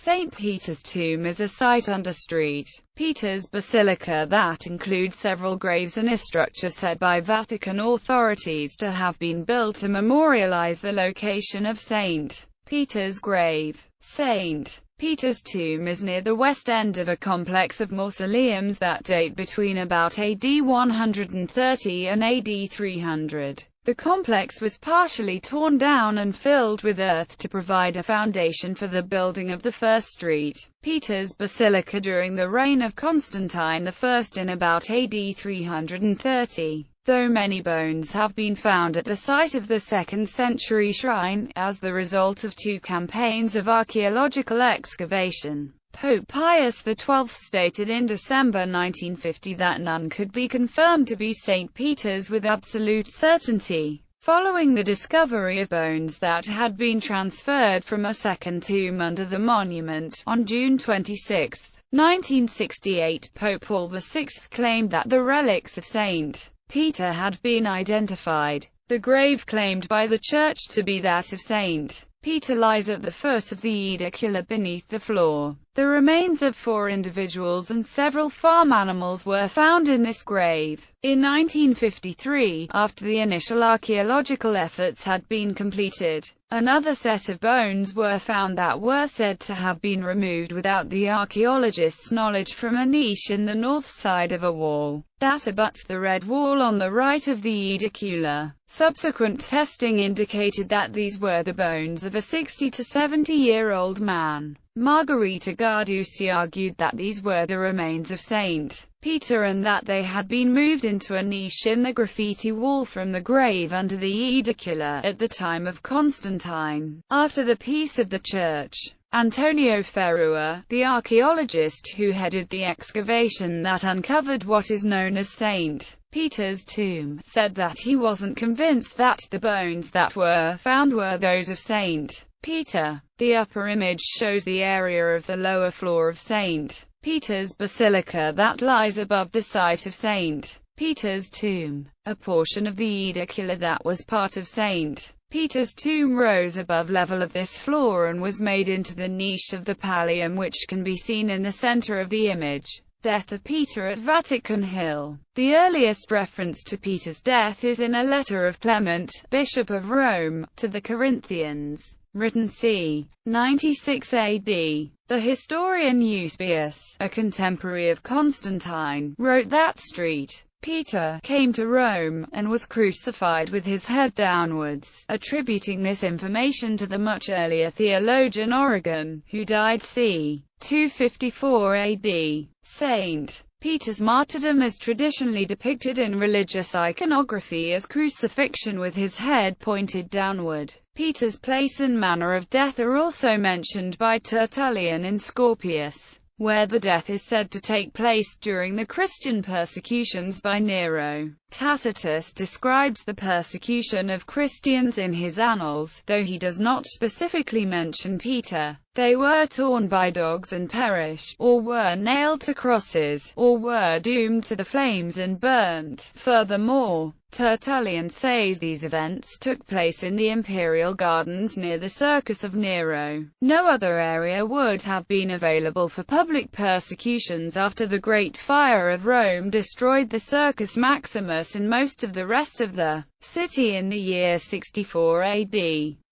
St. Peter's tomb is a site under St. Peter's Basilica that includes several graves and a structure said by Vatican authorities to have been built to memorialize the location of St. Peter's grave. St. Peter's tomb is near the west end of a complex of mausoleums that date between about AD 130 and AD 300. The complex was partially torn down and filled with earth to provide a foundation for the building of the first St. Peter's Basilica during the reign of Constantine I in about AD 330. Though many bones have been found at the site of the 2nd century shrine, as the result of 2 campaigns of archaeological excavation. Pope Pius XII stated in December 1950 that none could be confirmed to be St. Peter's with absolute certainty. Following the discovery of bones that had been transferred from a second tomb under the monument, on June 26, 1968, Pope Paul VI claimed that the relics of St. Peter had been identified. The grave claimed by the Church to be that of St. Peter lies at the foot of the edicula beneath the floor. The remains of 4 individuals and several farm animals were found in this grave. In 1953, after the initial archaeological efforts had been completed, another set of bones were found that were said to have been removed without the archaeologists' knowledge from a niche in the north side of a wall that abuts the red wall on the right of the edicula. Subsequent testing indicated that these were the bones of a 60 to 70-year-old man. Margherita Guarducci argued that these were the remains of St. Peter and that they had been moved into a niche in the graffiti wall from the grave under the edicula at the time of Constantine. After the peace of the church, Antonio Ferrua, the archaeologist who headed the excavation that uncovered what is known as St. Peter's tomb, said that he wasn't convinced that the bones that were found were those of St. Peter. The upper image shows the area of the lower floor of St. Peter's Basilica that lies above the site of St. Peter's tomb. A portion of the edicula that was part of St. Peter's tomb rose above level of this floor and was made into the niche of the pallium which can be seen in the center of the image. Death of Peter at Vatican Hill. The earliest reference to Peter's death is in a letter of Clement, Bishop of Rome, to the Corinthians, written c. 96 AD. The historian Eusebius, a contemporary of Constantine, wrote that St. Peter came to Rome, and was crucified with his head downwards, attributing this information to the much earlier theologian Origen, who died c. 254 AD. St. Peter's martyrdom is traditionally depicted in religious iconography as crucifixion with his head pointed downward. Peter's place and manner of death are also mentioned by Tertullian in Scorpius, where the death is said to take place during the Christian persecutions by Nero. Tacitus describes the persecution of Christians in his Annals, though he does not specifically mention Peter. They were torn by dogs and perished, or were nailed to crosses, or were doomed to the flames and burnt. Furthermore, Tertullian says these events took place in the imperial gardens near the Circus of Nero. No other area would have been available for public persecutions after the Great Fire of Rome destroyed the Circus Maximus and most of the rest of the city in the year 64 AD.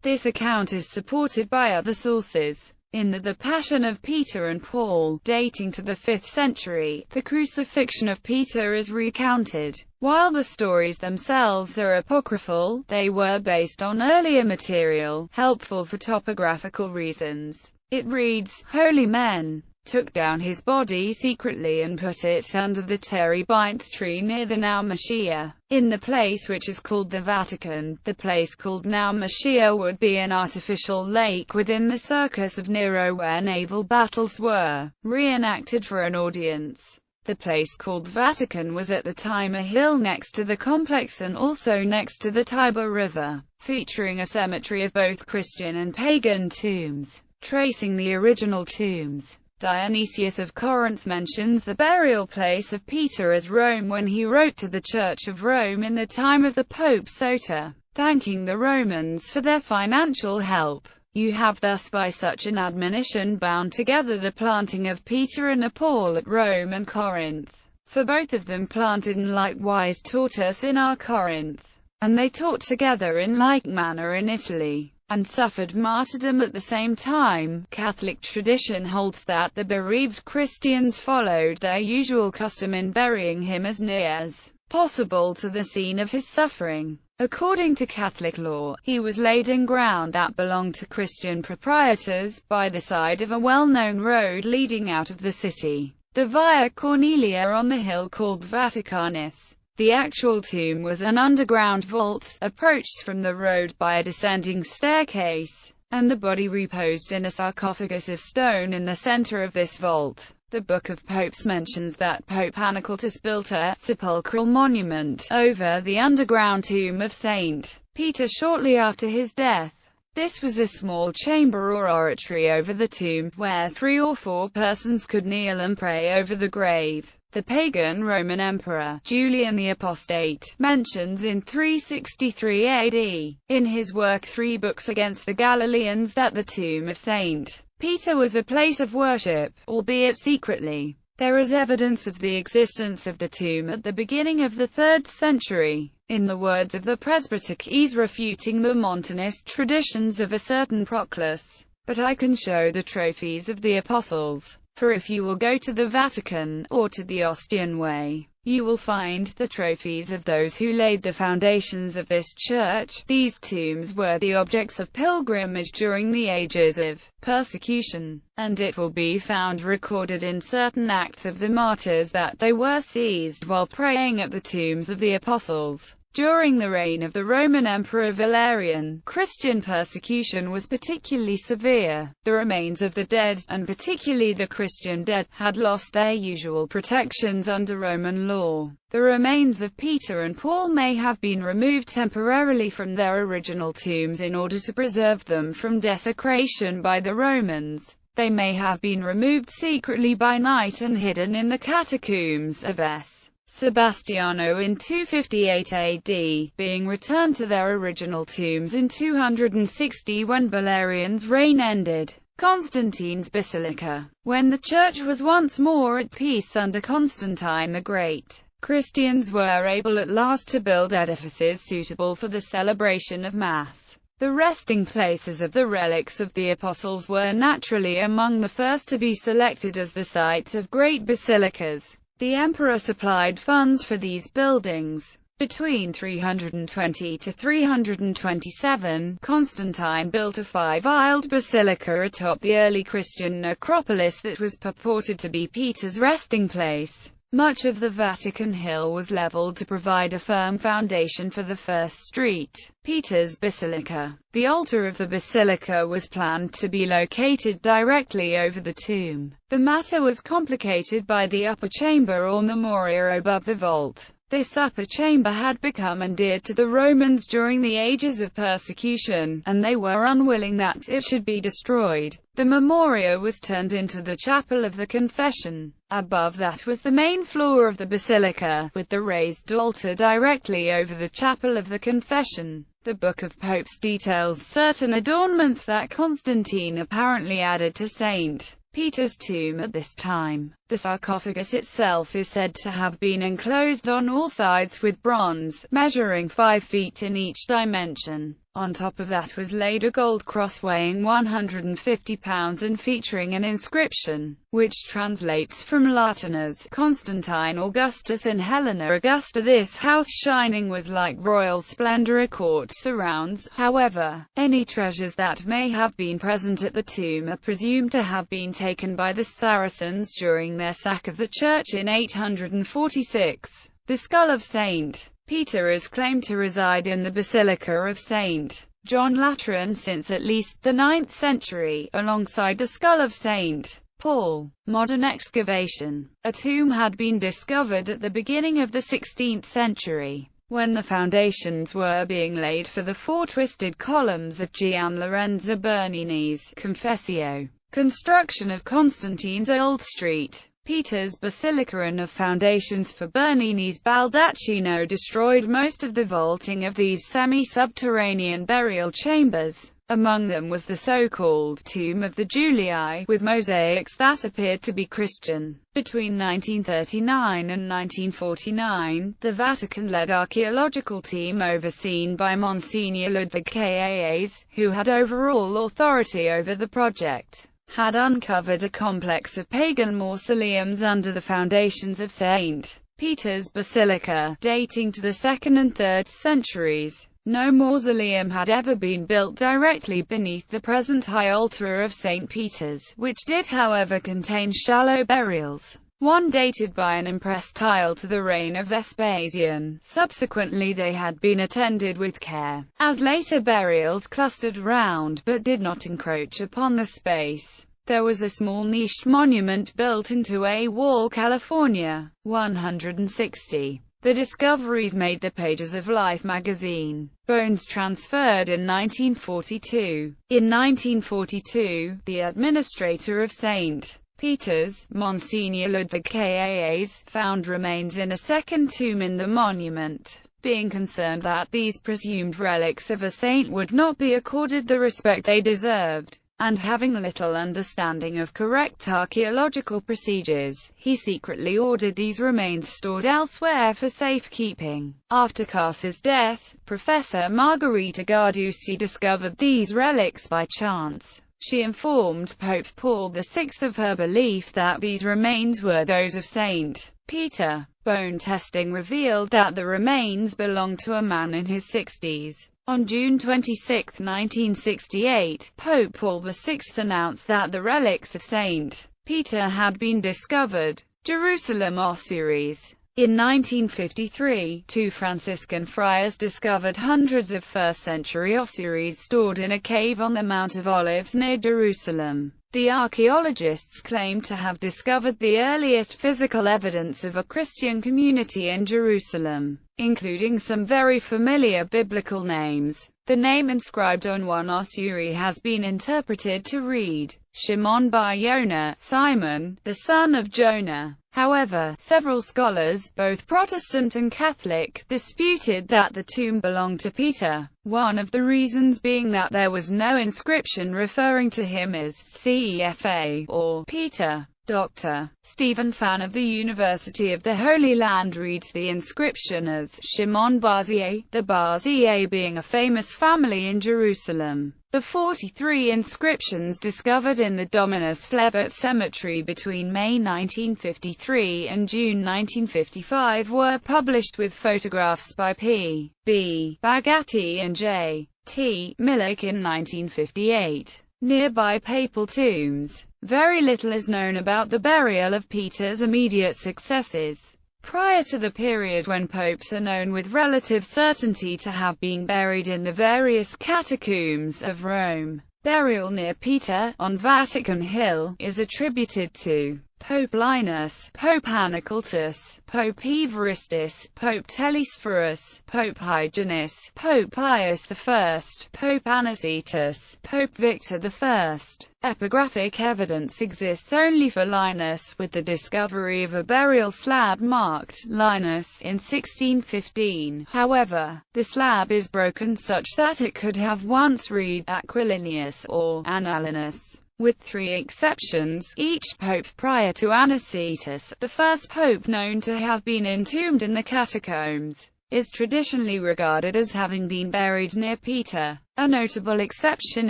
This account is supported by other sources. In the Passion of Peter and Paul, dating to the 5th century, the crucifixion of Peter is recounted. While the stories themselves are apocryphal, they were based on earlier material, helpful for topographical reasons. It reads, "Holy men took down his body secretly and put it under the terebinth tree near the Naumachia, in the place which is called the Vatican." The place called Naumachia would be an artificial lake within the Circus of Nero where naval battles were reenacted for an audience. The place called Vatican was at the time a hill next to the complex and also next to the Tiber River, featuring a cemetery of both Christian and pagan tombs. Tracing the original tombs, Dionysius of Corinth mentions the burial place of Peter as Rome when he wrote to the Church of Rome in the time of the Pope Soter, thanking the Romans for their financial help. You have thus by such an admonition bound together the planting of Peter and Paul at Rome and Corinth. For both of them planted and likewise taught us in our Corinth. And they taught together in like manner in Italy, and suffered martyrdom at the same time. Catholic tradition holds that the bereaved Christians followed their usual custom in burying him as near as possible to the scene of his suffering. According to Catholic law, he was laid in ground that belonged to Christian proprietors, by the side of a well-known road leading out of the city, the Via Cornelia, on the hill called Vaticanus. The actual tomb was an underground vault, approached from the road by a descending staircase, and the body reposed in a sarcophagus of stone in the center of this vault. The Book of Popes mentions that Pope Anacultus built a sepulchral monument over the underground tomb of Saint Peter shortly after his death. This was a small chamber or oratory over the tomb, where 3 or 4 persons could kneel and pray over the grave. The pagan Roman Emperor, Julian the Apostate, mentions in 363 AD, in his work 3 Books against the Galileans, that the tomb of Saint Peter was a place of worship, albeit secretly. There is evidence of the existence of the tomb at the beginning of the 3rd century, in the words of the presbyter Keys refuting the Montanist traditions of a certain Proclus. But I can show the trophies of the apostles. For if you will go to the Vatican, or to the Ostian Way, you will find the trophies of those who laid the foundations of this church. These tombs were the objects of pilgrimage during the ages of persecution, and it will be found recorded in certain Acts of the Martyrs that they were seized while praying at the tombs of the apostles. During the reign of the Roman Emperor Valerian, Christian persecution was particularly severe. The remains of the dead, and particularly the Christian dead, had lost their usual protections under Roman law. The remains of Peter and Paul may have been removed temporarily from their original tombs in order to preserve them from desecration by the Romans. They may have been removed secretly by night and hidden in the catacombs of S. Sebastiano in 258 AD, being returned to their original tombs in 260 when Valerian's reign ended. Constantine's Basilica. When the church was once more at peace under Constantine the Great, Christians were able at last to build edifices suitable for the celebration of Mass. The resting places of the relics of the apostles were naturally among the first to be selected as the sites of great basilicas. The emperor supplied funds for these buildings. Between 320 to 327, Constantine built a 5-aisled basilica atop the early Christian necropolis that was purported to be Peter's resting place. Much of the Vatican Hill was leveled to provide a firm foundation for the first street, Peter's Basilica. The altar of the basilica was planned to be located directly over the tomb. The matter was complicated by the upper chamber or memoria above the vault. This upper chamber had become endeared to the Romans during the ages of persecution, and they were unwilling that it should be destroyed. The memoria was turned into the chapel of the Confession. Above that was the main floor of the basilica, with the raised altar directly over the chapel of the Confession. The Book of Popes details certain adornments that Constantine apparently added to St. Peter's tomb at this time. The sarcophagus itself is said to have been enclosed on all sides with bronze, measuring 5 feet in each dimension. On top of that was laid a gold cross weighing 150 pounds and featuring an inscription, which translates from Latin as Constantine Augustus and Helena Augusta. This house shining with like royal splendor a court surrounds. However, any treasures that may have been present at the tomb are presumed to have been taken by the Saracens during their sack of the church in 846. The skull of St. Peter is claimed to reside in the Basilica of St. John Lateran since at least the 9th century, alongside the skull of St. Paul. Modern excavation. A tomb had been discovered at the beginning of the 16th century, when the foundations were being laid for the 4 twisted columns of Gian Lorenzo Bernini's Confessio. Construction of Constantine's Old Street, Peter's Basilica and of foundations for Bernini's Baldacchino destroyed most of the vaulting of these semi-subterranean burial chambers. Among them was the so-called Tomb of the Julii, with mosaics that appeared to be Christian. Between 1939 and 1949, the Vatican-led archaeological team overseen by Monsignor Ludwig Kaas, who had overall authority over the project, had uncovered a complex of pagan mausoleums under the foundations of St. Peter's Basilica, dating to the 2nd and 3rd centuries. No mausoleum had ever been built directly beneath the present high altar of St. Peter's, which did however contain shallow burials. One dated by an impressed tile to the reign of Vespasian. Subsequently they had been attended with care, as later burials clustered around, but did not encroach upon the space. There was a small niched monument built into a wall, California. 160. The discoveries made the pages of Life magazine. Bones transferred in 1942. In 1942, the administrator of St. Peter's, Monsignor Ludwig Kaas, found remains in a second tomb in the monument. Being concerned that these presumed relics of a saint would not be accorded the respect they deserved, and having little understanding of correct archaeological procedures, he secretly ordered these remains stored elsewhere for safekeeping. After Kaas's death, Professor Margherita Garducci discovered these relics by chance. She informed Pope Paul VI of her belief that these remains were those of St. Peter. Bone testing revealed that the remains belonged to a man in his 60s. On June 26, 1968, Pope Paul VI announced that the relics of St. Peter had been discovered. Jerusalem ossuaries. In 1953, two Franciscan friars discovered hundreds of first-century ossuaries stored in a cave on the Mount of Olives near Jerusalem. The archaeologists claim to have discovered the earliest physical evidence of a Christian community in Jerusalem, including some very familiar biblical names. The name inscribed on one ossuary has been interpreted to read, Shimon bar Yonah, Simon, the son of Jonah. However, several scholars, both Protestant and Catholic, disputed that the tomb belonged to Peter, one of the reasons being that there was no inscription referring to him as Cefa or Peter. Dr. Stephen Fan of the University of the Holy Land reads the inscription as Shimon bar Zia, the bar Zia being a famous family in Jerusalem. The 43 inscriptions discovered in the Dominus Flevit Cemetery between May 1953 and June 1955 were published with photographs by P. B. Bagatti and J. T. Millick in 1958. Nearby papal tombs. Very little is known about the burial of Peter's immediate successors. Prior to the period when popes are known with relative certainty to have been buried in the various catacombs of Rome, burial near Peter, on Vatican Hill, is attributed to Pope Linus, Pope Anacultus, Pope Evaristus, Pope Telesphorus, Pope Hyginus, Pope Pius I, Pope Anicetus, Pope Victor I. Epigraphic evidence exists only for Linus, with the discovery of a burial slab marked Linus in 1615. However, the slab is broken such that it could have once read Aquilinius or Analinus. With 3 exceptions, each pope prior to Anicetus, the first pope known to have been entombed in the catacombs, is traditionally regarded as having been buried near Peter. A notable exception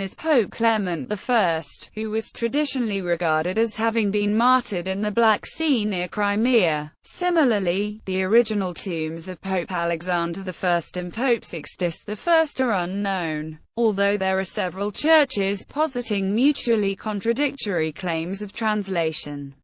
is Pope Clement I, who was traditionally regarded as having been martyred in the Black Sea near Crimea. Similarly, the original tombs of Pope Alexander I and Pope Sixtus I are unknown, although there are several churches positing mutually contradictory claims of translation.